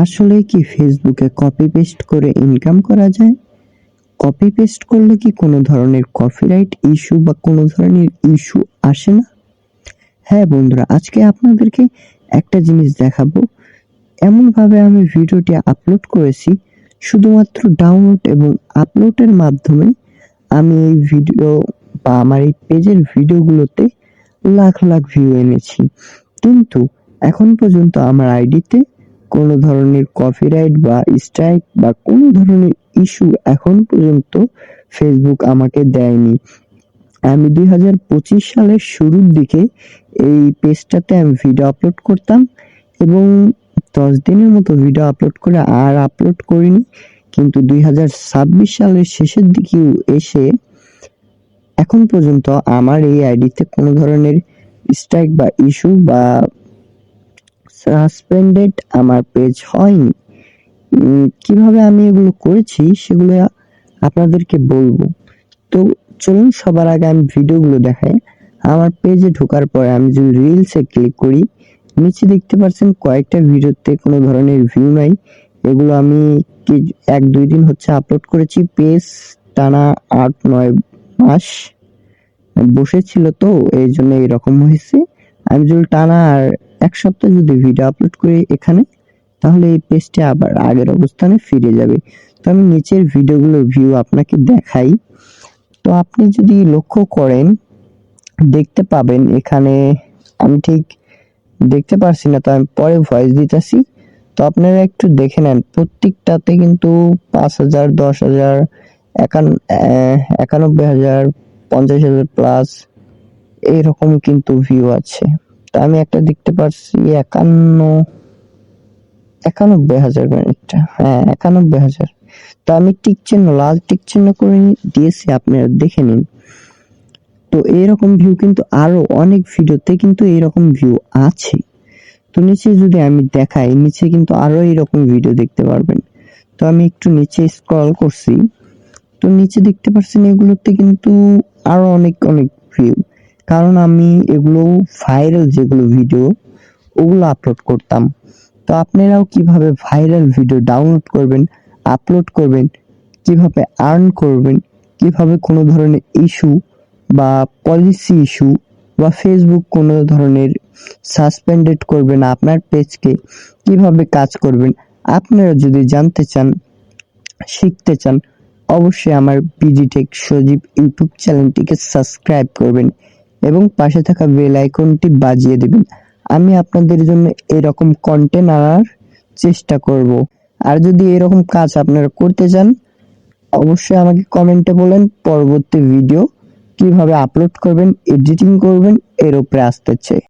আসলে কি ফেসবুকে কপি পেস্ট করে ইনকাম করা যায়? কপি পেস্ট করলে কি কোনো ধরনের কপিরাইট ইস্যু বা কোনো ধরনের ইস্যু আসে না? হ্যাঁ বন্ধুরা, আজকে আপনাদেরকে একটা জিনিস দেখাবো। এমনভাবে আমি ভিডিওটি আপলোড করেছি, শুধুমাত্র ডাউনলোড এবং আপলোডের মাধ্যমে আমি এই ভিডিও বা আমার এই পেজের ভিডিওগুলোতে লাখ লাখ ভিউ এনেছি। কিন্তু এখন পর্যন্ত আমার আইডিতে কোনো ধরনের কপিরাইট বা স্ট্রাইক বা কোনো ধরনের ইস্যু এখন পর্যন্ত ফেসবুক আমাকে দেয়নি। আমি 2025 সালের শুরুর দিকে এই পেজটাতে আমি ভিডিও আপলোড করতাম এবং 10 দিনের মতো ভিডিও আপলোড করে আর আপলোড করিনি। কিন্তু 2026 সালের শেষের দিকেও এসে এখন পর্যন্ত আমার এই আইডিতে কোনো ধরনের স্ট্রাইক বা ইস্যু বা সাসপেন্ডেড আমার পেজ হয়নি। কিভাবে আমি এগুলো করেছি সেগুলো আপনাদেরকে বলবো। তো চলুন সবার আগে আমি ভিডিওগুলো দেখাই। আমার পেজে ঢোকার পরে আমি যদি রিলসে ক্লিক করি, নিচে দেখতে পাচ্ছেন কয়েকটা ভিডিওতে কোনো ধরনের ভিউ নাই। এগুলো আমি 1-2 দিন হচ্ছে আপলোড করেছি। পেজ টানা 8-9 মাস বসেছিল, তো এই জন্য এরকম হয়েছে। আমি যদি টানা আর 1 সপ্তাহ যদি ভিডিও আপলোড করি এখানে, তাহলে এই পেজটি আবার আগের অবস্থানে ফিরে যাবে। তো আমি নিচের ভিডিওগুলোর ভিউ আপনাকে দেখাই। তো আপনি যদি লক্ষ্য করেন দেখতে পাবেন, এখানে আমি ঠিক দেখতে পারছি না, তো আমি পরে ভয়েস দিতেছি। তো আপনারা একটু দেখে নেন, প্রত্যেকটাতে কিন্তু 5,000, 10,000, 91,000, 50,000 প্লাস এইরকম কিন্তু ভিউ আছে। তো আমি একটা দেখতে পারছি 91,000 মিনিটটা, হ্যাঁ 91,000। তো আমি টিক চিহ্ন, লাল টিক চিহ্ন করে দিয়েছি, আপনারা দেখে নিন। তো এইরকম ভিউ কিন্তু আরো অনেক ভিডিওতে কিন্তু এইরকম ভিউ আছে। তো নিচে যদি আমি দেখাই, নিচে কিন্তু আরো এইরকম ভিডিও দেখতে পারবেন। তো আমি একটু নিচে স্ক্রল করছি, তো নিচে দেখতে পাচ্ছেন এগুলোতে কিন্তু আরো অনেক অনেক ভিউ। কারণ আমি এগুলো ভাইরাল যেগুলো ভিডিও ওগুলো আপলোড করতাম। তো আপনারাও কিভাবে ভাইরাল ভিডিও ডাউনলোড করবেন, আপলোড করবেন, কিভাবে আর্ন করবেন, কিভাবে কোনো ধরনের ইস্যু বা পলিসি ইস্যু বা ফেসবুক কোনো ধরনের সাসপেন্ডেড করবে না আপনার পেজকে, কিভাবে কাজ করবেন, আপনারা যদি জানতে চান, শিখতে চান, অবশ্যই আমার বিডি টেক সজীব ইউটিউব চ্যানেলটিকে সাবস্ক্রাইব করবেন এবং পাশে থাকা বেল আইকনটি বাজিয়ে দিবেন। আমি আপনাদের জন্য এরকম কন্টেন্ট আনার চেষ্টা করব। আর যদি এরকম কাজ আপনারা করতে চান, অবশ্যই আমাকে কমেন্টে বলেন। পরবর্তী ভিডিও কিভাবে আপলোড করবেন, এডিটিং করবেন এর উপরে আসতেছে।